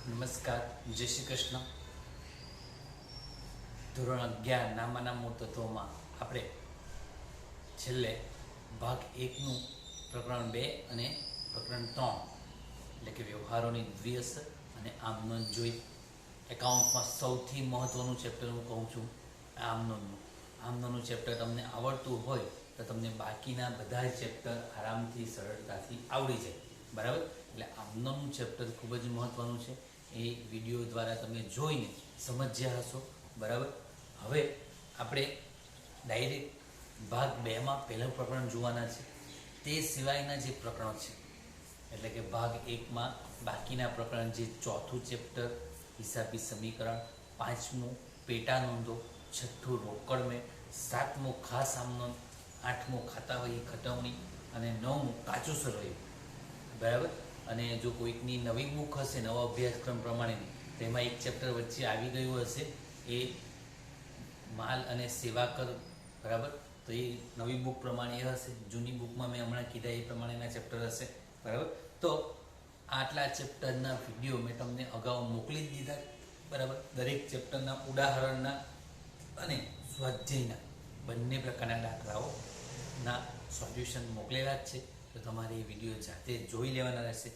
નમસ્કાર, જય શ્રી કૃષ્ણ. ધોરણ 11 નામાના મૂળ તત્વોમાં આપણે છેલ્લે ભાગ 1નું પ્રકરણ 2 અને પ્રકરણ 3 એટલે કે વ્યવહારોની દ્વિઅસર અને આમનોંધ જોઈ. એકાઉન્ટમાં સૌથી મહત્ત્વનું ચેપ્ટર હું કહું છું આમનોંધનું ચેપ્ટર તમને આવડતું હોય તો તમને બાકીના બધા ચેપ્ટર આરામથી સરળતાથી આવડી જાય. બરાબર? એટલે આમનોંધનું ચેપ્ટર ખૂબ જ મહત્ત્વનું છે. એ વિડીયો દ્વારા તમે જોઈને સમજ્યા હશો. બરાબર? હવે આપણે ડાયરેક્ટ ભાગ 2માં પહેલું પ્રકરણ જોવાના છે. તે સિવાયના જે પ્રકરણો છે એટલે કે ભાગ 1માં બાકીના પ્રકરણ, જે ચોથું ચેપ્ટર હિસાબી સમીકરણ, 5મું પેટા નોંધો, 6થું રોકડ મેળ, 7મું ખાસ આમનોંધ, 8મું ખાતાવહી ખટવણી અને 9મું કાચું સરવૈયું. બરાબર? અને જો કોઈકની નવી બુક હશે નવા અભ્યાસક્રમ પ્રમાણેની, તેમાં એક ચેપ્ટર વચ્ચે આવી ગયું હશે, એ માલ અને સેવા કર. બરાબર? તો એ નવી બુક પ્રમાણે હશે. જૂની બુકમાં મેં હમણાં કીધા એ પ્રમાણેના ચેપ્ટર હશે. બરાબર? તો આટલા ચેપ્ટરના વિડીયો મેં તમને અગાઉ મોકલી જ દીધા. બરાબર? દરેક ચેપ્ટરના ઉદાહરણના અને સ્વાધ્યાયના બંને પ્રકારના દાખલાઓના સોલ્યુશન મોકલેલા જ છે. તો તમારે એ વિડીયો જાતે જોઈ લેવાના રહેશે.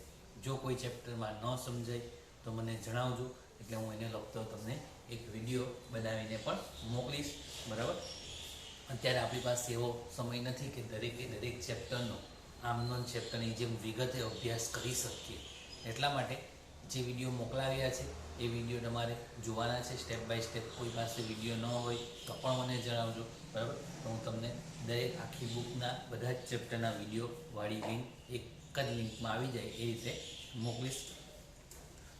જો કોઈ ચેપ્ટરમાં ન સમજાય તો મને જણાવજો, એટલે હું એને લગતો તમને એક વિડીયો બનાવીને પણ મોકલીશ. બરાબર? અત્યારે આપણી પાસે એવો સમય નથી કે દરેક ચેપ્ટરનો આમનોંધ ચેપ્ટરની જેમ વિગતે અભ્યાસ કરી શકીએ. એટલા માટે જે વિડીયો મોકલાવ્યા છે એ વિડીયો તમારે જોવાના છે સ્ટેપ બાય સ્ટેપ. કોઈ પાસે વિડીયો ન હોય તો પણ મને જણાવજો. બરાબર? તો હું તમને દરેક આખી બુકના બધા જ ચેપ્ટરના વિડીયો વાળી લિંક એક જ લિંકમાં આવી જાય એ રીતે મોકલીશ.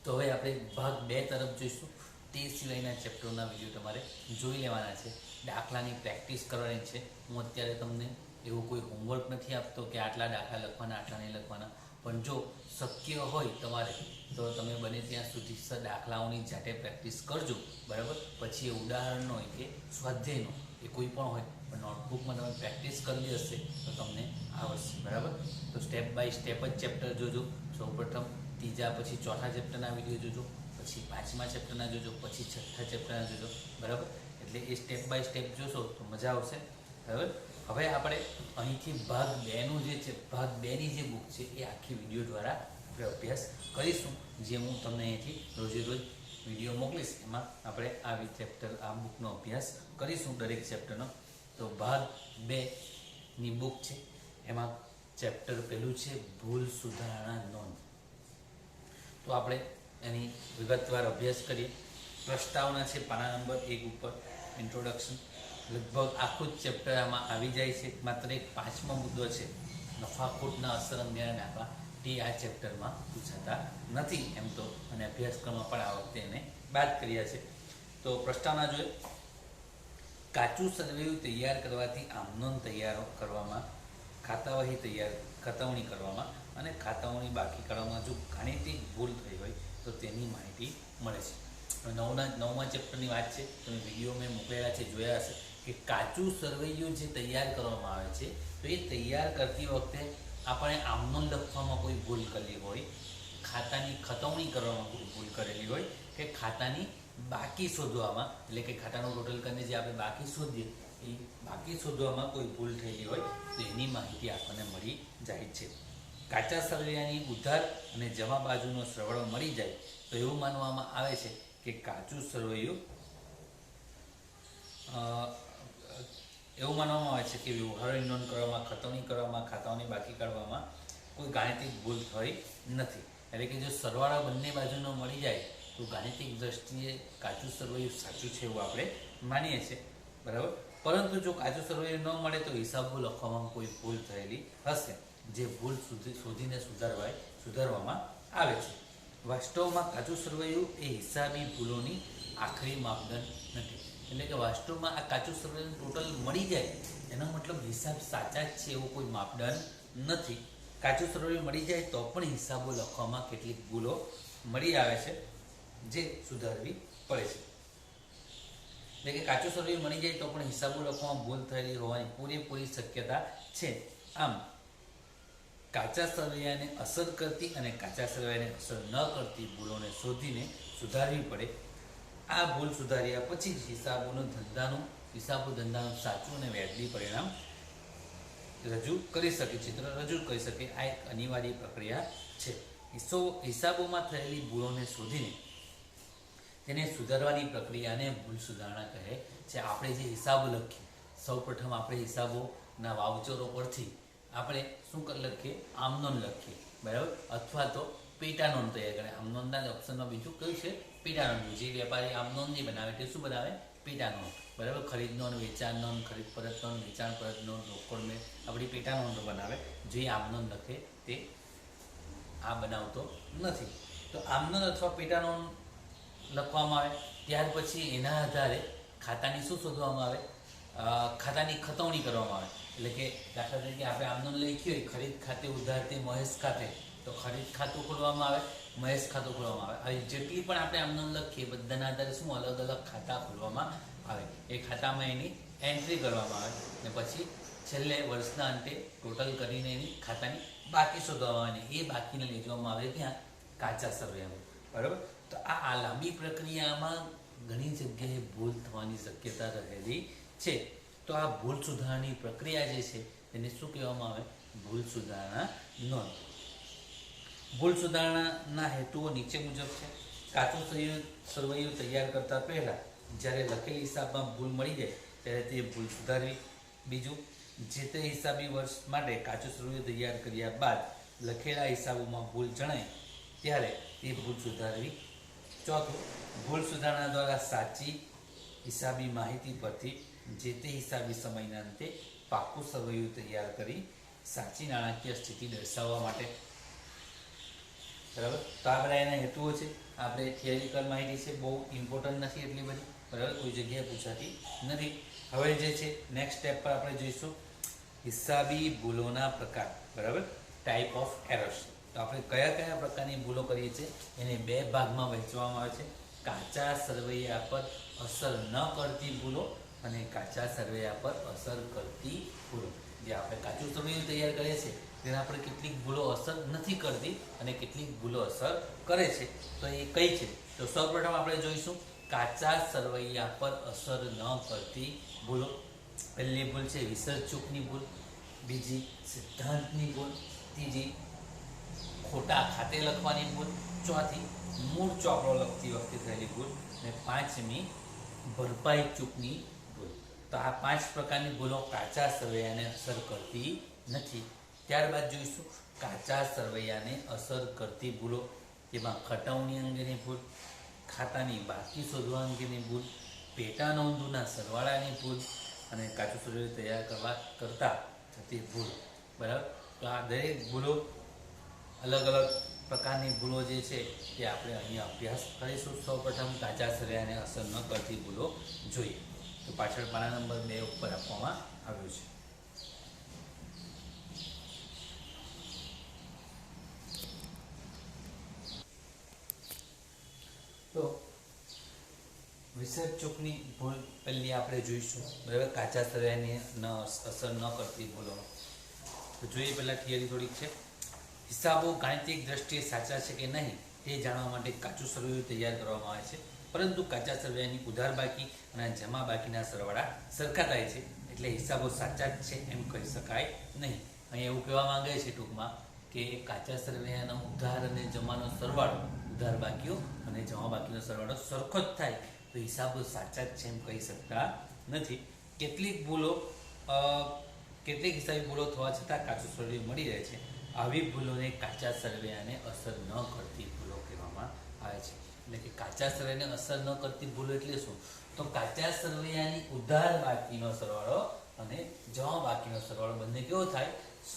તો હવે આપણે ભાગ 2 તરફ જોઈશું. તે સિવાયના ચેપ્ટરોના વિડીયો તમારે જોઈ લેવાના છે. દાખલાની પ્રેક્ટિસ કરવાની છે. હું અત્યારે તમને એવું કોઈ હોમવર્ક નથી આપતો કે આટલા દાખલા લખવાના, આટલા નહીં લખવાના. પણ જો શક્ય હોય તમારે તો તમે બને ત્યાં સુધી દાખલાઓની જાતે પ્રેક્ટિસ કરજો. બરાબર? પછી એ ઉદાહરણનો હોય કે સ્વાધ્યાયનો એ કોઈ પણ હોય, પણ નોટબુકમાં તમે પ્રેક્ટિસ કરી હશે તો તમને આવડશે. બરાબર? તો સ્ટેપ બાય સ્ટેપ જ ચેપ્ટર જોજો. સૌપ્રથમ ત્રીજા પછી ચોથા ચેપ્ટરના વિડીયો જોજો, પછી 5મા ચેપ્ટરના જોજો, પછી 6થા ચેપ્ટરના જોજો. બરાબર? એટલે એ સ્ટેપ બાય સ્ટેપ જોશો તો મજા આવશે. બરાબર? હવે આપણે અહીંથી ભાગ 2નું જે ભાગ 2ની જે બુક છે એ આખી વિડીયો દ્વારા આપણે અભ્યાસ કરીશું. જે હું તમને અહીંથી રોજે રોજ વિડીયો મોકલીશ, એમાં આપણે આ ચેપ્ટર, આ બુકનો અભ્યાસ કરીશું દરેક ચેપ્ટરનો. તો ભાગ 2ની બુક છે, એમાં ચેપ્ટર પહેલું છે ભૂલ સુધારણા નોંધ. તો આપણે એની વિગતવાર અભ્યાસ કરીએ. પ્રસ્તાવના છે પાના નંબર 1 ઉપર, ઇન્ટ્રોડક્શન. લગભગ આખું જ ચેપ્ટર આમાં આવી જાય છે. માત્ર એક 5મો મુદ્દો છે નફાખોટના અસર અંગેના દાખલા, તે આ ચેપ્ટરમાં પૂછાતા નથી એમ તો, અને અભ્યાસક્રમમાં પણ આ વખતે એને બાદ કર્યા છે. તો પ્રસ્તાવના જોઈએ. કાચું સરવૈયું તૈયાર કરવાથી આમનોંધ તૈયાર કરવામાં, ખતવણી કરવામાં અને ખાતાઓની બાકી કરવામાં જો ગાણિતિક ભૂલ થઈ હોય તો તેની માહિતી મળે છે. 9મા ચેપ્ટરની વાત છે. તમે વિડીયો મેં મોકલેલા છે, જોયા હશે કે કાચું સરવૈયું જે તૈયાર કરવામાં આવે છે તો એ તૈયાર કરતી વખતે આપણે આમનોંધ લખવામાં કોઈ ભૂલ કરેલી હોય, ખાતાની ખતવણી કરવામાં કોઈ ભૂલ કરેલી હોય, કે ખાતાની બાકી શોધવામાં, એટલે કે ખાતાનું ટોટલ કરીને જે આપણે બાકી શોધીએ એ બાકી શોધવામાં કોઈ ભૂલ થયેલી હોય તો એની માહિતી આપણને મળી જાય છે. કાચા સરવૈયાની ઉધાર અને જમા બાજુનો સરવાળો મળી જાય તો એવું માનવામાં આવે છે કે કાચું સરવૈયું, એવું માનવામાં આવે છે કે વ્યવહારોની નોંધ કરવામાં, ખતવણી કરવામાં, ખાતાઓની બાકી કાઢવામાં કોઈ ગાણિતિક ભૂલ થઈ નથી. એટલે કે જો સરવાળા બંને બાજુનો મળી જાય તો ગાણિતિક દ્રષ્ટિએ કાચું સરવૈયું સાચું છે એવું આપણે માનીએ છીએ. બરાબર? પરંતુ જો કાચું સરવૈયું ન મળે તો હિસાબો લખવામાં કોઈ ભૂલ થયેલી હશે, જે ભૂલ શોધીને સુધારવામાં આવે છે. વાસ્તવમાં કાચું સરવૈયું એ હિસાબી ભૂલોની આખરી માપદંડ નથી. એટલે કે વાસ્તવમાં આ કાચું સરવૈયું ટોટલ મળી જાય એનો મતલબ હિસાબ સાચા જ છે એવો કોઈ માપદંડ નથી. કાચું સરવૈયું મળી જાય તો પણ હિસાબો લખવામાં કેટલીક ભૂલો મળી આવે છે જે સુધારવી પડે છે. એટલે કે કાચું સરવૈયું મળી જાય તો પણ હિસાબો લખવામાં ભૂલ થયેલી હોવાની પૂરેપૂરી શક્યતા છે. આમ કાચા સરવૈયાને અસર કરતી અને કાચા સરવૈયાને અસર ન કરતી ભૂલોને શોધીને સુધારવી પડે. આ ભૂલ સુધાર્યા પછી જ હિસાબો ધંધાનું સાચું અને વ્યાજબી પરિણામ રજૂ કરી શકે, ચિત્ર રજૂ કરી શકે. આ એક અનિવાર્ય પ્રક્રિયા છે. હિસાબોમાં થયેલી ભૂલોને શોધીને તેને સુધારવાની પ્રક્રિયાને ભૂલ સુધારણા કહે છે. આપણે જે હિસાબો લખીએ, સૌપ્રથમ આપણે હિસાબોના વાઉચરો પરથી આપણે શું લખીએ? આમનોંધ લખીએ, બરાબર, અથવા તો પેટા નોંધ તૈયાર કરે. આમનોંધના ઓપ્શનમાં બીજું કયું છે? પેટા નોંધ. જે વેપારી આમનોંધ નહીં બનાવે તે શું બનાવે? પેટા નોંધ, બરાબર. ખરીદ નોંધ, વેચાણ નોંધ, ખરીદ પરત નોંધ, વેચાણ પરત નોંધ, રોકડ મેં આપણી પેટા નોંધો બનાવે. જે આમનોંધ લખે તે આ બનાવતો નથી. તો આમનોંધ અથવા પેટા નોંધ લખવામાં આવે. ત્યાર પછી એના આધારે ખાતાની શું શોધવામાં આવે? ખાતાની ખતવણી કરવામાં આવે. એટલે કે દાખલા તરીકે આપણે આમનોંધ લખી હોય, ખરીદ ખાતે ઉધારતે મહેશ ખાતે, તો ખરીદ ખાતું ખોલવામાં આવે, મહેશ ખાતું ખોલવામાં આવે. આવી જેટલી પણ આપણે આમનોંધ લખીએ બધાના આધારે શું અલગ અલગ ખાતા ખોલવામાં આવે. એ ખાતામાં એની એન્ટ્રી કરવામાં આવે અને પછી છેલ્લે વર્ષના અંતે ટોટલ કરીને એની ખાતાની બાકી શોધવામાં આવે. એ બાકીને લઈ જવામાં આવે ત્યાં કાચા સરવૈયામાં, બરાબર. તો આ લાંબી પ્રક્રિયામાં ઘણી જગ્યાએ ભૂલ થવાની શક્યતા રહેલી છે. તો આ ભૂલ સુધારણાની પ્રક્રિયા જે છે તેને શું કહેવામાં આવે? ભૂલ સુધારણા નોંધ. ભૂલ સુધારણાના હેતુઓ નીચે મુજબ છે. કાચું સરવૈયું તૈયાર કરતા પહેલાં જ્યારે લખેલી હિસાબમાં ભૂલ મળી જાય ત્યારે તે ભૂલ સુધારવી. બીજું, જે તે હિસાબી વર્ષ માટે કાચું સરવૈયું તૈયાર કર્યા બાદ લખેલા હિસાબોમાં ભૂલ જણાય ત્યારે તે ભૂલ સુધારવી. ચોથું, ભૂલ સુધારણા દ્વારા સાચી હિસાબી માહિતી પરથી જે તે હિસાબી સમયના અંતે પાકું સરવૈયું તૈયાર કરી સાચી નાણાકીય સ્થિતિ દર્શાવવા માટે, બરાબર. તો આ બધા એના હેતુઓ છે. આપણે થિયરિકલ માહિતી છે, બહુ ઇમ્પોર્ટન્ટ નથી એટલી બધી, બરાબર, કોઈ જગ્યાએ પૂછાતી નથી. હવે જે છે નેક્સ્ટ સ્ટેપ પર આપણે જોઈશું હિસાબી ભૂલોના પ્રકાર, બરાબર, ટાઈપ ઓફ એરર્સ. તો આપણે કયા કયા પ્રકારની ભૂલો કરીએ છીએ એને બે ભાગમાં વહેંચવામાં આવે છે. કાચા સરવૈયા પર અસર ન કરતી ભૂલો અને કાચા સરવૈયા પર અસર કરતી ભૂલો. જે આપણે કાચું સરવૈયું તૈયાર કરીએ છીએ તેના પર કેટલીક ભૂલો અસર નથી કરતી અને કેટલીક ભૂલો અસર કરે છે. તો એ કઈ છે? તો સૌપ્રથમ આપણે જોઈશું કાચા સરવૈયા પર અસર ન કરતી ભૂલો. પહેલી ભૂલ છે વિસર્જ ચૂકની ભૂલ. બીજી સિદ્ધાંતની ભૂલ. ત્રીજી ખોટા ખાતે લખવાની ભૂલ. ચોથી મૂળ ચોપડો લખતી વખતે થયેલી ભૂલ. અને પાંચમી ભરપાઈ ચૂકની ભૂલ. તો આ 5 પ્રકારની ભૂલો કાચા સરવૈયાને અસર કરતી નથી. ત્યારબાદ જોઈશું કાચા સરવૈયાને અસર કરતી ભૂલો. જેમાં ખટવણી અંગેની ભૂલ, ખાતાની બાકી શોધવા અંગેની ભૂલ, પેટા નોંધોના સરવાળાની ભૂલ અને કાચું સરવૈયું તૈયાર કરતા થતી ભૂલ, બરાબર. તો આ દરેક ભૂલો અલગ અલગ પ્રકારની ભૂલો જે છે તે આપણે અહીંયા અભ્યાસ કરીશું. સૌપ્રથમ કાચા સરવૈયાને અસર ન કરતી ભૂલો જોઈએ. તો પાછળ પાના નંબર 2 ઉપર આપવામાં આવ્યું છે. તો વિસર્જ ચૂકની ભૂલ પહેલી આપણે જોઈશું, બરાબર. કાચા સરવૈયાને અસર ન કરતી ભૂલો. તો જોઈએ પહેલાં થિયરી થોડીક છે. હિસાબો ગાણિતિક દ્રષ્ટિએ સાચા છે કે નહીં તે જાણવા માટે કાચું સરવૈયું તૈયાર કરવામાં આવે છે. પરંતુ કાચા સરવૈયાની ઉધાર બાકી અને જમા બાકીના સરવાળા સરખા થાય છે, એટલે હિસાબો સાચા જ છે એમ કહી શકાય નહીં. અહીં એવું કહેવા માંગે છે ટૂંકમાં કે કાચા સરવૈયાનો ઉધાર અને જમાનો સરવાળો, ઉધાર બાકીઓ અને જમા બાકીનો સરવાળો સરખો જ થાય તો હિસાબો સાચા જ છે એમ કહી શકતા નથી. કેટલીક હિસાબી ભૂલો થવા છતાં કાચું સરવૈયું મળી રહે છે. આવી ભૂલોને કાચા સરવૈયાને અસર ન કરતી ભૂલો કહેવામાં આવે છે. એટલે કે કાચા સરવૈયાને અસર ન કરતી ભૂલો એટલે શું? તો કાચા સરવૈયાની ઉધાર બાકીનો સરવાળો અને જમા બાકીનો સરવાળો બંને કેવો થાય?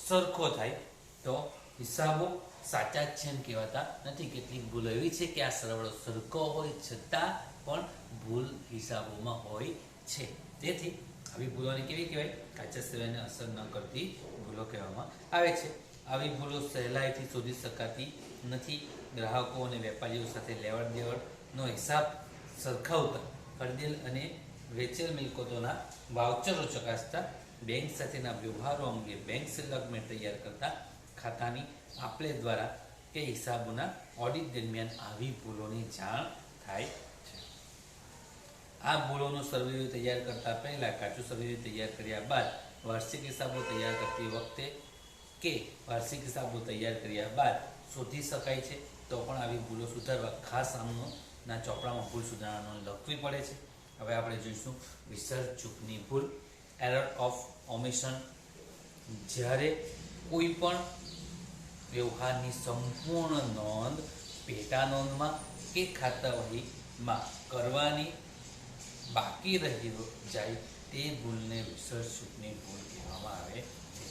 સરખો થાય. તો હિસાબો સાચા જ છે એમ કહેવાતા નથી. કેટલીક ભૂલો એવી છે કે આ સરવાળો સરખો હોય છતાં પણ ભૂલ હિસાબોમાં હોય છે. તેથી આવી ભૂલોને કેવી કહેવાય? કાચા સરવૈયાને અસર ન કરતી ભૂલો કહેવામાં આવે છે. આવી ભૂલો સહેલાઈથી શોધી શકાતી નથી. ગ્રાહકો અને વેપારીઓ સાથે લેવડ દેવડનો હિસાબ સરખાવતા, ખરીદેલ અને વેચેલ મિલકતોના વાઉચરો ચકાસતા, બેંક સાથેના વ્યવહારો અંગે બેંક સ્ટેટમેન્ટ તૈયાર કરતા, ખાતાની આપલે દ્વારા કે હિસાબોના ઓડિટ દરમિયાન આવી ભૂલોની જાણ થાય છે. આ ભૂલોનું સર્વેયુ તૈયાર કરતા પહેલા કાચું સર્વેયુ તૈયાર કર્યા બાદ વાર્ષિક હિસાબો તૈયાર કરતી વખતે કે વાર્ષિક હિસાબો તૈયાર કર્યા બાદ શોધી શકાય છે, તો પણ આવી ભૂલો સુધારવા ખાસ આમના ચોપડામાં ભૂલ સુધારણાનો લખવી પડે છે. હવે આપણે જોઈશું વિસર્ગ ચૂકની ભૂલ, એરર ઓફ ઓમિશન. જ્યારે કોઈ પણ વ્યવહારની સંપૂર્ણ નોંધ પેટા નોંધમાં કે ખાતાવહીમાં કરવાની બાકી રહી જાય તે ભૂલને વિસર્ગ ચૂકની ભૂલ કહેવામાં આવે છે.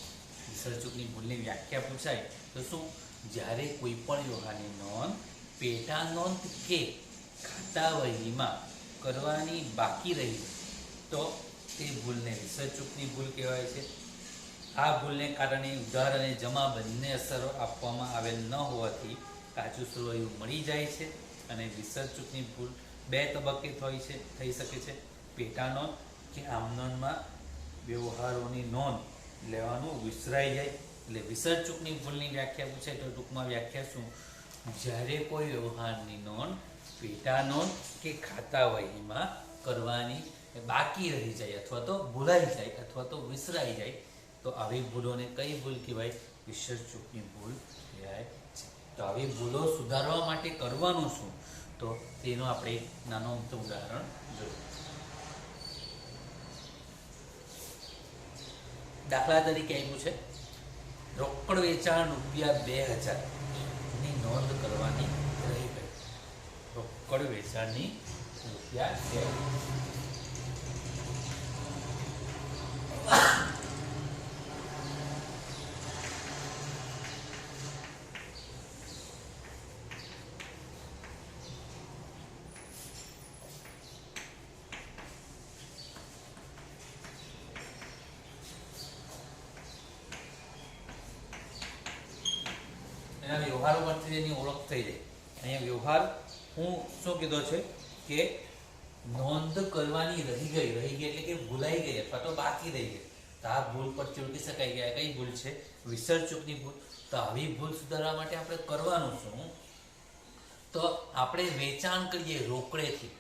વિસર્ગ ચૂકની ભૂલની વ્યાખ્યા પૂછાય તો શું? જ્યારે કોઈ પણ વ્યવહારની નોંધ પેટા નોંધ કે ખાતાવહીમાં કરવાની બાકી રહી તો તે ભૂલને વિસર્ગ ચૂકની ભૂલ કહેવાય છે. આ ભૂલને કારણે ઉધાર અને જમા બંને અસરો આપવામાં આવેલ ન હોવાથી કાચું સર્વેયુ મળી જાય છે અને વિસર્ગ ચૂકની ભૂલ બે તબક્કે થઈ શકે છે. પેટા નોંધ કે આમ નોંધમાં વ્યવહારોની નોંધ લેવાનું વિસરાઈ જાય એટલે વિસર્ગ ચૂકની ભૂલની વ્યાખ્યા પૂછાય તો ટૂંકમાં વ્યાખ્યા શું? જ્યારે કોઈ વ્યવહારની નોંધ પેટા નોંધ કે ખાતાવહીમાં કરવાની બાકી રહી જાય અથવા તો ભૂલાઈ જાય અથવા તો વિસરાઈ જાય તો આવી ભૂલોને કઈ ભૂલ કહેવાય? વિસર્ગ ચૂકની ભૂલ કહેવાય છે. તો આવી ભૂલો સુધારવા માટે કરવાનું શું? તો તેનો આપણે એક નાનો અમથું ઉદાહરણ જોયું. દાખલા તરીકે આપ્યું છે રોકડ વેચાણ ₹2000 ની નોંધ કરવાની રહી ગઈ. રોકડ વેચાણની ₹2000 એના વ્યવહારો પરથી એની ઓળખ થઈ જાય. અહીંયા વ્યવહાર હું શું કીધો છે કે નોંધ કરવાની રહી ગઈ એટલે કે ભૂલાઈ ગઈ અથવા તો બાકી રહી ગઈ. તો આ ભૂલ પરથી ઓળખી શકાય કે આ કઈ ભૂલ છે? વિસર્ગ ચૂકની ભૂલ. તો આવી ભૂલ સુધારવા માટે આપણે કરવાનું શું? તો આપણે વેચાણ કરીએ રોકડેથી,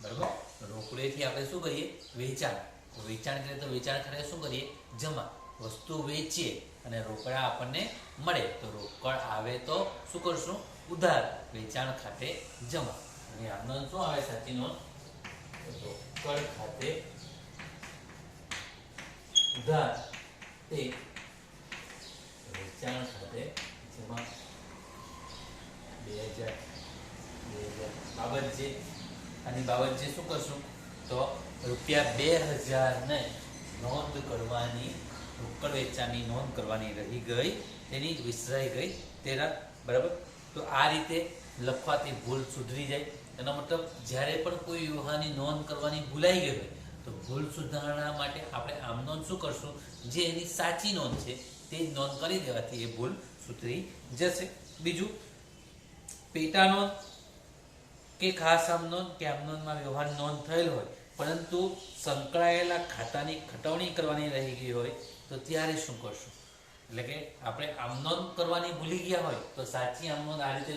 બરાબર? રોકડેથી આપણે શું કરીએ? વેચાણ કરીએ તો વેચાણ ખાતે શું કરીએ? જમા. વસ્તુ વેચીએ અને રોકડા આપણને મળે તો રોકડ આવે તો શું કરશું? ઉધાર. વેચાણ ખાતે જમા. અને આ નોંધ શું આવે? સાચી નોંધ રોકડ ખાતે ઉધાર તે વેચાણ ખાતે જમા. 2000 બાબત જે આની બાબત જે શું કરશું? તો ₹2000 ને નોંધ કરવાની, રોકડ વેચાણની નોંધ કરવાની રહી ગઈ, તેની વિસરાઈ ગઈ તેના, બરાબર? તો આ રીતે લખવાથી ભૂલ સુધરી જાય. એનો મતલબ જ્યારે પણ કોઈ વ્યવહારની નોંધ કરવાની ભૂલાઈ ગઈ હોય તો ભૂલ સુધારણા માટે આપણે આમ નોંધ શું કરશું? જે એની સાચી નોંધ છે તે જ નોંધ કરી દેવાથી એ ભૂલ સુધરી જશે. બીજું, પેટા નોંધ કે ખાસ આમ નોંધ કે આમ નોંધમાં વ્યવહાર નોંધ થયેલ હોય પરંતુ સંકળાયેલા ખાતાની ખટવણી કરવાની રહી ગઈ હોય તો ત્યારે શું કરશું? એટલે કે આપણે આમ નોંધ કરવાની ભૂલી ગયા હોય તો સાચી આમ નોંધ આ રીતે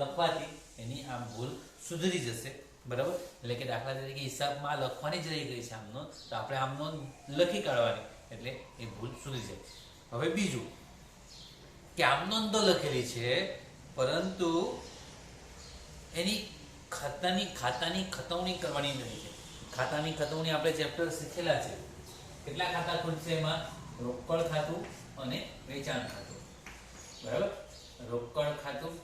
લખવાથી એની આમ ભૂલ સુધરી જશે, બરાબર? એટલે કે દાખલા તરીકે હિસાબમાં લખવાની જ રહી ગઈ છે આમ નોંધ, તો આપણે આમ નોંધ લખી કાઢવાની એટલે એ ભૂલ સુધરી જાય. હવે બીજું કે આમ નોંધ તો લખેલી છે પરંતુ એની ખાતાની ખતવણી કરવાની નથી છે. ખાતાની ખતવણી આપણે ચેપ્ટર શીખેલા છે. કેટલા ખાતા ખુલશે એમાં? રોકડ ખાતું અને વેચાણ ખાતું, બરાબર? રોકડ ખાતું,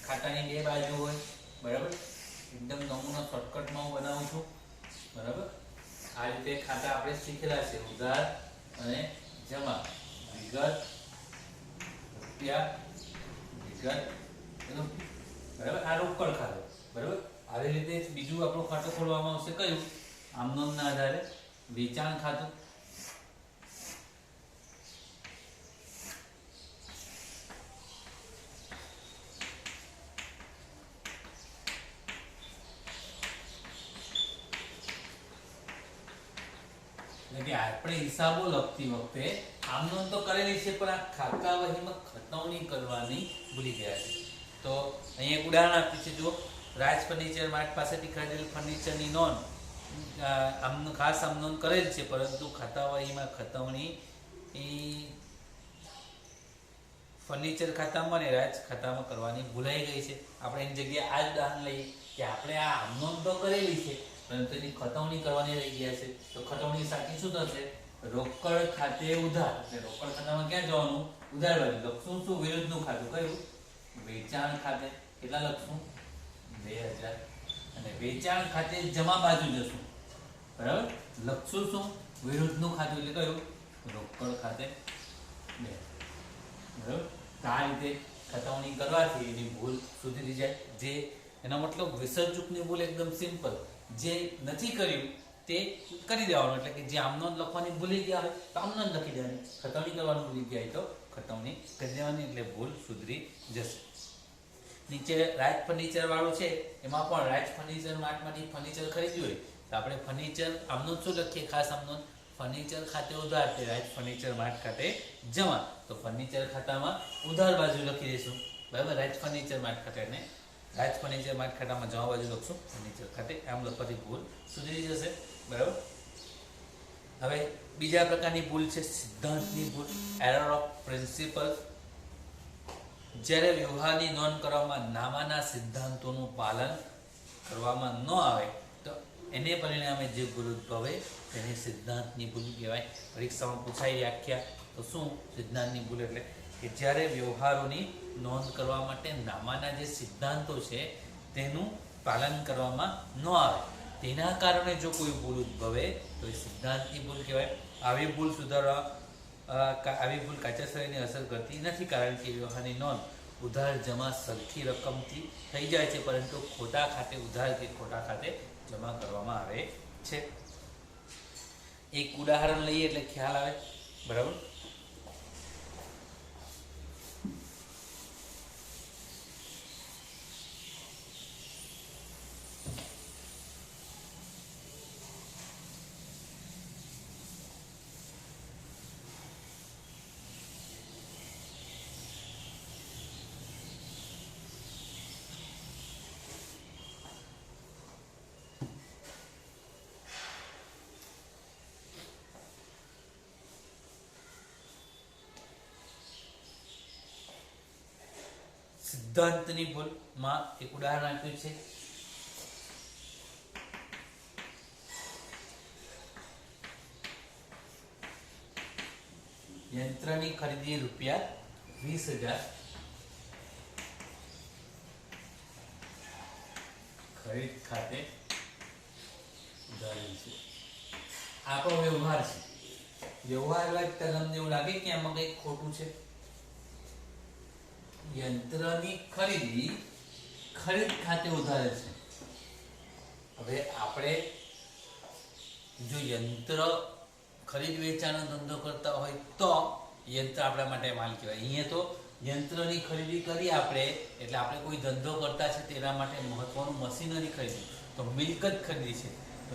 ખાતાની બે બાજુ હોય, બરાબર? એકદમ નમૂના શોર્ટકટમાં હું બનાવું છું, બરાબર? આ રીતે ખાતા આપણે શીખેલા છે, ઉધાર અને જમા, વિગત, રૂપિયા, વિગત, બરાબર? આ રોકડ ખાતું, બરાબર? આવી રીતે બીજું આપણું ખાતું ખોલવામાં આવશે કયું? આમ નોંધના આધારે વેચાણ ખાતું. એટલે કે આપણે હિસાબો લખતી વખતે આમ નોંધ તો કરેલી છે પણ આ ખાતા વહીમાં ખતવણી કરવાની ભૂલી ગયા છે. તો અહીંયા એક ઉદાહરણ આપ્યું છે, જો રાજ ફર્નિચર માર્ટ પાસેથી ખરીદેલ ફર્નિચરની નોંધ આમનું ખાસ આમ નોંધ કરેલ છે, પરંતુ ખાતા વહીમાં ખતવણી ફર્નિચર ખાતામાં અને રાજ ખાતામાં કરવાની ભૂલાઈ ગઈ છે. આપણે એની જગ્યાએ આ જ ઉદાહરણ લઈએ કે આપણે આ આમ નોંધ તો કરેલી છે પરંતુ એની ખતવણી કરવાની રહી ગયા છે. તો ખતવણી સાચી શું થશે? રોકડ ખાતે ઉધાર. એટલે રોકડ ખાતામાં ક્યાં જવાનું? ઉધાર બાજુ. લખશું શું? વિરુદ્ધનું ખાતું કયું? વેચાણ ખાતે. કેટલા લખશું? 2000. અને વેચાણ ખાતે જમા બાજુ જશું, બરાબર. લખશું શું? વિરુદ્ધનું ખાતું એટલે કયું? રોકડ ખાતે 2. બરાબર. આ રીતે ખતવણી કરવાથી એની ભૂલ સુધરી જાય. જે એનો મતલબ વિસર્જકની ભૂલ એકદમ સિમ્પલ, જે નથી કર્યું તે કરી દેવાનું. એટલે કે જે આમનોંધ લખવાની ભૂલી ગયા હોય તો આમનોંધ લખી દેવાની, ખતવણી કરવાનું ભૂલી ગયા હોય તો ખતવણી કરી દેવાની, એટલે ભૂલ સુધરી જશે. નીચે રાજ ફર્નિચર વાળું છે, એમાં પણ રાજ ફર્નિચર માર્ટમાંથી ફર્નિચર ખરીદ્યું હોય તો આપણે ફર્નિચર આમનોંધ શું લખીએ? ખાસ આમનોંધ ફર્નિચર ખાતે ઉધાર તે રાજ ફર્નિચર માર્ટ ખાતે જમા. તો ફર્નિચર ખાતામાં ઉધાર બાજુ લખી દઈશું, બરાબર. રાજ ફર્નિચર માર્ટ ખાતે ને રાજ ફર્નિચર માર્ટ ખાતામાં જમા બાજુ લખશું ફર્નિચર ખાતે. આમ લખવાથી ભૂલ સુધરી જશે, બરાબર. હવે બીજા પ્રકારની ભૂલ છે સિદ્ધાંતની ભૂલ, એરર ઓફ પ્રિન્સિપલ. જ્યારે વ્યવહારની નોંધ કરવામાં નામાના સિદ્ધાંતોનું પાલન કરવામાં ન આવે તો એને પરિણામે જે ભૂલ ઉદ્ભવે તેને સિદ્ધાંતની ભૂલ કહેવાય. પરીક્ષામાં પૂછાય વ્યાખ્યા તો શું? સિદ્ધાંતની ભૂલ એટલે કે જ્યારે વ્યવહારોની નોંધ કરવા માટે નામાના જે સિદ્ધાંતો છે તેનું પાલન કરવામાં ન આવે, તેના કારણે જો કોઈ ભૂલ ઉદ્ભવે તો એ સિદ્ધાંતની ભૂલ કહેવાય. આવી ભૂલ કાચા શરીરની અસર કરતી નથી, કારણ કે વ્યવહારની નોંધ ઉધાર જમા સરખી રકમથી થઈ જાય છે, પરંતુ ખોટા ખાતે ઉધાર કે ખોટા ખાતે જમા કરવામાં આવે છે. એક ઉદાહરણ લઈએ એટલે ખ્યાલ આવે, બરાબર. સિદ્ધાંતની ભૂલમાં એક ઉદાહરણ આપ્યું છે, યંત્રની ખરીદી રૂપિયા 20,000 ખરીદ ખાતે ઉધારેલ છે. આપણો વ્યવહાર છે. વ્યવહાર વાંચતા તમને એવું લાગે કે આમાં કંઈક ખોટું છે? યંત્રની ખરીદી ખરીદ ખાતે ઉધારેલ છે. હવે આપણે જો યંત્ર ખરીદ વેચાણનો ધંધો કરતા હોય તો યંત્ર આપણા માટે માલ કહેવાય. અહીંયા તો યંત્રની ખરીદી કરી આપણે, એટલે આપણે કોઈ ધંધો કરતા છે તેના માટે મહત્વનું મશીનરી ખરીદી, તો મિલકત ખરીદી છે. તો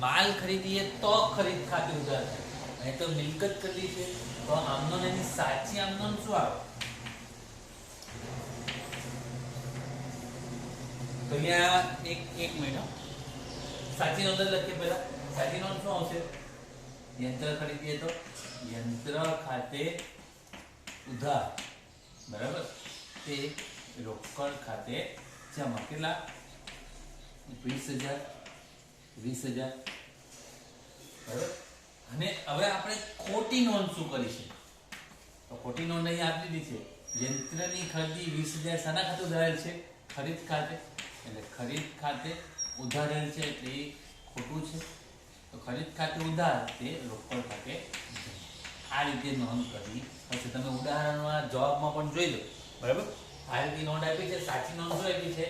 માલ ખરીદીએ તો ખરીદ ખાતે ઉધાર છે, અને તો મિલકત ખરીદી છે તો આમનોંધ એની સાચી આમનોંધ શું આવે? તો અહીંયા એક મિનિટ, સાચી નોંધ લખીએ. પહેલા સાચી નોંધ શું આવશે? યંત્ર ખરીદીએ તો યંત્ર ખાતે ઉધાર, બરાબર, તે રોકડ ખાતે જમા. કેટલા? 20,000 બરાબર. અને હવે આપણે ખોટી નોંધ શું કરી છે? તો ખોટી નોંધ અહીં આપી દીધી છે. યંત્રની ખરીદી 20,000 શાના ખાતે ઉધારેલ છે? ખરીદ ખાતે. એટલે ખરીદ ખાતે ઉધારેલ છે એટલે એ ખોટું છે. તો ખરીદ ખાતે ઉધાર તે રોકડ ખાતે આ રીતે નોંધ કરવી હશે. તમે ઉદાહરણમાં જવાબમાં પણ જોઈ લો, બરાબર. આ રીતે નોંધ આપી છે. સાચી નોંધ શું આપી છે?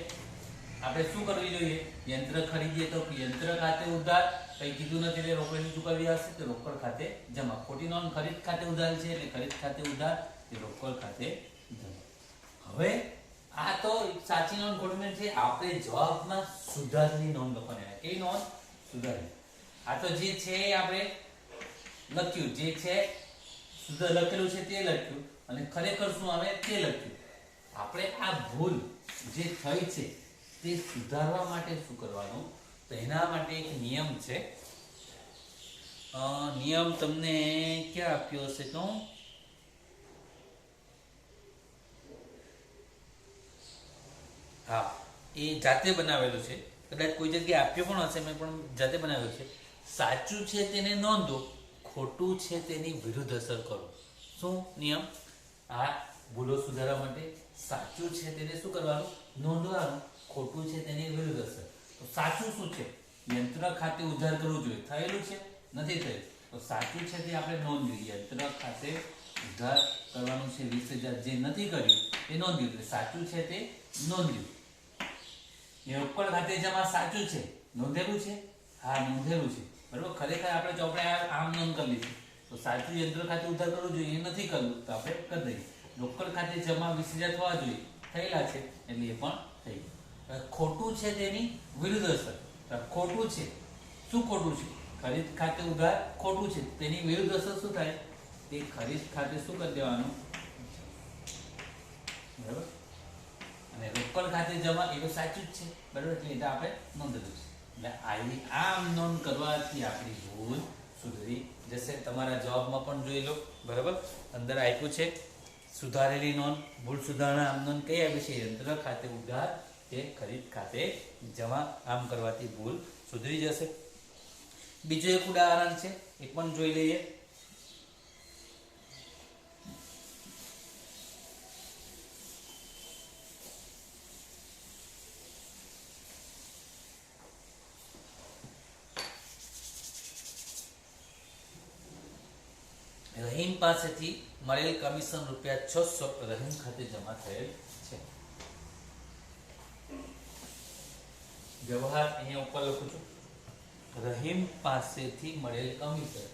આપણે શું કરવી જોઈએ? યંત્ર ખરીદીએ તો યંત્ર ખાતે ઉધાર, કંઈ કીધું નથી એટલે રોકડની ચૂકવવી હશે તો રોકડ ખાતે જમા. ખોટી નોંધ ખરીદ ખાતે ઉધાર છે એટલે ખરીદ ખાતે ઉધાર તે રોકડ ખાતે જમા. હવે આ તો સાચી નોંધ ખોટી નોંધ છે. આપણે જવાબમાં સુધારની નોંધ લખવાની. કેવી નોંધ? સુધારની. આ તો જે છે આપણે લખ્યું, જે છે શુદ્ધ લખેલું છે તે લખ્યું અને ખરેખર શું આવે તે લખ્યું. આપણે આ ભૂલ જે થઈ છે તે સુધારવા માટે શું કરવાનું, તો એના માટે એક નિયમ છે. નિયમ તમને ક્યાં આપ્યો હશે તો હા, એ જાતે બનાવેલું છે. કદાચ કોઈ જગ્યાએ આપ્યો પણ હશે, મેં પણ જાતે બનાવેલું છે. સાચું છે તેને નોંધો, ખોટું છે તેની વિરુદ્ધ અસર કરો. શું નિયમ? આ ભૂલો સુધારવા માટે સાચું છે તેને શું કરવાનું, નોંધવાનું, ખોટું છે તેની વિરુદ્ધ અસર. તો સાચું શું છે? યંત્ર ખાતે ઉધાર કરવું જોઈએ. થયેલું છે? નથી થયું. તો સાચું છે તે આપણે નોંધ્યું. યંત્ર ખાતે ઉધાર કરવાનું છે 20,000, જે નથી કર્યું એ નોંધ્યું. એટલે સાચું છે તે નોંધ્યું. રોકડ ખાતે જમા સાચું છે, નોંધેલું છે? હા, નોંધેલું છે. બરાબર. ખરેખર આપણે ચોપડે આમ નોંધ કરી લીધી. તો સાચું યંત્ર ખાતે ઉધાર કરવું જોઈએ, એ નથી કરવું તો આપણે કરી દઈએ. રોકડ ખાતે જમા 20,000 થવા જોઈએ, થયેલા છે એટલે એ પણ થઈ ગયું. ખોટું છે તેની વિરુદ્ધ અસર. ખોટું છે, શું ખોટું છે? ખરીદ ખાતે ઉધાર ખોટું છે, તેની વિરુદ્ધ અસર શું થાય? તે ખરીદ ખાતે શું કરી દેવાનું, બરાબર. અને રોકડ ખાતે જમા એ તો સાચું જ છે, બરાબર. એટલે એટલે આપણે નોંધેલું છે. એટલે આમ નોંધ કરવાથી આપણી ભૂલ સુધરી જશે. તમારા જવાબમાં પણ જોઈ લો, બરાબર. અંદર આપ્યું છે સુધારેલી નોંધ, ભૂલ સુધારણા આમ નોંધ કઈ આપી છે? યંત્ર ખાતે ઉધાર તે ખરીદ ખાતે જમા, આમ કરવાથી ભૂલ સુધરી જશે. બીજું એક ઉદાહરણ છે, એ પણ જોઈ લઈએ. રહીમ પાસેથી મળેલ કમિશન ₹600 રહીમ ખાતે જમા થયેલ છે. વ્યવહાર અહીંયા ઉપર લખું છું. રહીમ પાસેથી મળેલ કમિશન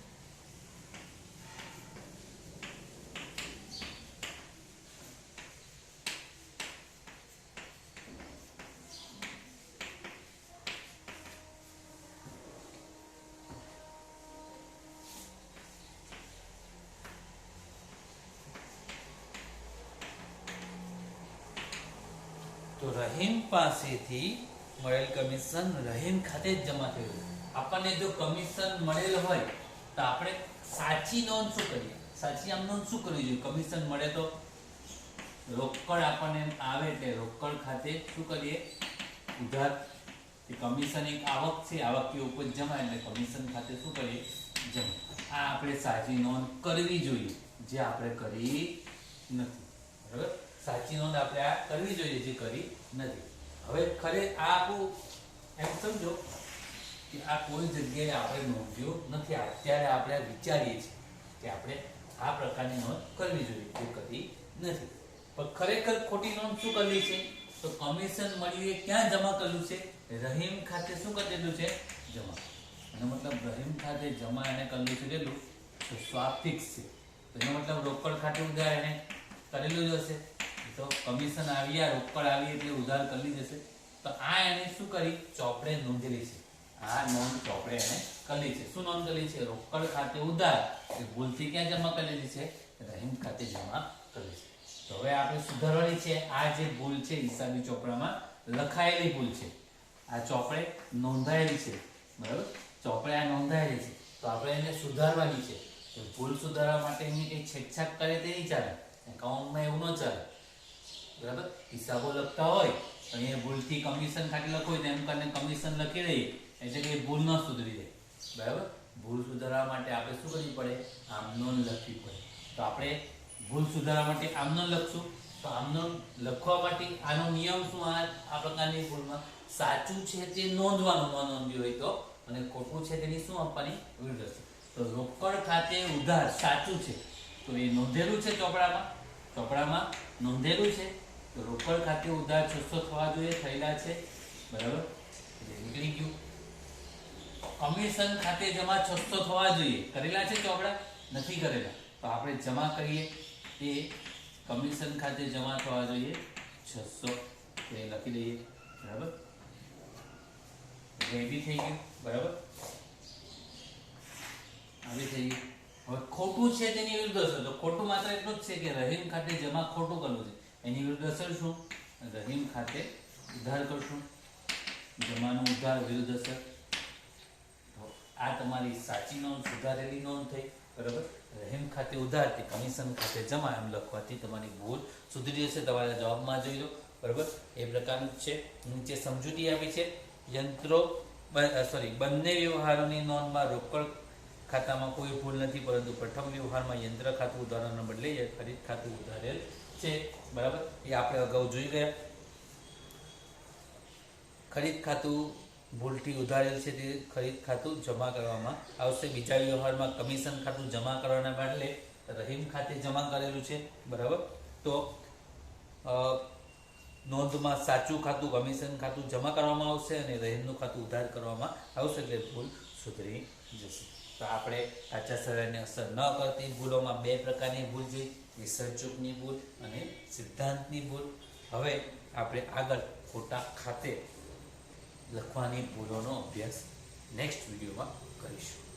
તો રહીમ પાસેથી મળેલ કમિશન રહીમ ખાતે જ જમા થયું. આપણને જો કમિશન મળેલ હોય તો આપણે સાચી નોંધ શું કરીએ? સાચી આમ નોંધ શું કરવી જોઈએ? કમિશન મળે તો રોકડ આપણને આવે એટલે રોકડ ખાતે શું કરીએ? ઉધાર. કમિશન એક આવક છે, આવક કે ઉપજ જમા એટલે કમિશન ખાતે શું કરીએ? જમા. આ આપણે સાચી નોંધ કરવી જોઈએ, જે આપણે કરી નથી, બરાબર. સાચી નોંધ આપણે આ કરવી જોઈએ, જે કરી નથી. હવે ખરે આ આપણું એમ સમજો કે આ કોઈ જગ્યાએ આપણે નોંધ્યું નથી. અત્યારે આપણે વિચારીએ છીએ કે આપણે આ પ્રકારની નોંધ કરવી જોઈએ, જે કરી નથી. પણ ખરેખર ખોટી નોંધ શું કરવી છે? તો કમિશન મળ્યું એ ક્યાં જમા કર્યું છે? રહીમ ખાતે શું કરી દીધું છે? જમા. એનો મતલબ રહીમ ખાતે જમા એને કર્યું છે કેટલું? તો ફિક્સ છે. તો એનો મતલબ રોકડ ખાતે ઉધાર એને કરેલું જ હશે. તો કમિશન આવ્યા, રોકડ આવી એટલે ઉધાર કરી જશે. તો આ એને શું કરી? ચોપડે નોંધેલી છે. આ નોંધ ચોપડે એને કરી છે. શું નોંધ કરી છે? રોકડ ખાતે ઉધાર એ ભૂલથી ક્યાં જમા કરેલી છે? રહીમ ખાતે જમા કરી છે. તો હવે આપણે સુધારવાની છે આ જે ભૂલ છે, હિસાબી ચોપડામાં લખાયેલી ભૂલ છે. આ ચોપડે નોંધાયેલી છે, બરાબર. ચોપડે આ નોંધાયેલી છે, તો આપણે એને સુધારવાની છે. તો ભૂલ સુધારવા માટે એની કંઈ છેકછાક કરે તે નહીં ચાલે. એકાઉન્ટમાં એવું ન ચાલે, બરાબર. હિસાબો લખતા હોય તો અહીંયા ભૂલથી કમિશન ખાતે લખો હોય તો એમ કરીને કમિશન લખી દઈએ એટલે કે ભૂલ ન સુધરી જાય, બરાબર. ભૂલ સુધારવા માટે આપણે શું કરવી પડે? આમ નોંધ લખવી પડે. તો આપણે ભૂલ સુધારવા માટે આમ નોંધ લખશું. તો આમ નોંધ લખવા માટે આનો નિયમ શું? આ પ્રકારની ભૂલમાં સાચું છે તે નોંધવાનું, ન નોંધ્યું હોય તો, અને ખોટું છે તેની શું આપવાની? વિરુદ્ધ અસર. તો રોકડ ખાતે ઉધાર સાચું છે, તો એ નોંધેલું છે ચોપડામાં નોંધેલું છે. તો રોકડ ખાતે ઉધાર 600 થવા જોઈએ, થયેલા છે, બરાબર. નીકળી ગયું. કમિશન ખાતે જમા 600 થવા જોઈએ, કરેલા છે ચોપડા? નથી કરેલા. તો આપણે જમા કરીએ તે કમિશન ખાતે જમા થવા જોઈએ 600, તો એ લખી દઈએ, બરાબર. રેડી થઈ ગયું, બરાબર. આવી થઈ ગયું. હવે ખોટું છે તેની વિરુદ્ધ અસર, તો ખોટું માત્ર એટલું જ છે કે રહીમ ખાતે જમા ખોટું કરવું છે, એની વિરુદ્ધ અસર શું? રહીમ ખાતે ઉધાર કરશું, જમાનું ઉધાર વિરુદ્ધ અસર. તો આ તમારી સાચી નોંધ, સુધારેલી નોંધ થઈ, બરાબર. રહીમ ખાતે ઉધાર કે કમિશન ખાતે જમા એમ લખવાથી તમારી ભૂલ સુધરી જશે. તમારા જવાબમાં જોઈ લો, બરાબર. એ પ્રકારનું જ છે. નીચે સમજૂતી આપી છે. બંને વ્યવહારોની નોંધમાં રોકડ ખાતામાં કોઈ ભૂલ નથી, પરંતુ પ્રથમ વ્યવહારમાં યંત્ર ખાતું ઉધારવાના બદલે ખરીદ ખાતું ઉધારેલ છે, બરાબર. એ આપણે અગાઉ જોઈ ગયા. ખરીદ ખાતું ભૂલથી ઉધારેલ છે તે ખરીદ ખાતું જમા કરવામાં આવશે. બીજા વ્યવહારમાં કમિશન ખાતું જમા કરવાના બદલે રહીમ ખાતે જમા કરેલું છે, બરાબર. તો નોંધમાં સાચું ખાતું કમિશન ખાતું જમા કરવામાં આવશે અને રહીમનું ખાતું ઉધાર કરવામાં આવશે, એટલે ભૂલ સુધરી જશે. તો આપણે સાચા સરળને અસર ન કરતી ભૂલોમાં બે પ્રકારની ભૂલ જોઈ, વિસર્જકની ભૂલ અને સિદ્ધાંતની ભૂલ. હવે આપણે આગળ ખોટા ખાતે લખવાની ભૂલોનો અભ્યાસ નેક્સ્ટ વિડીયોમાં કરીશું.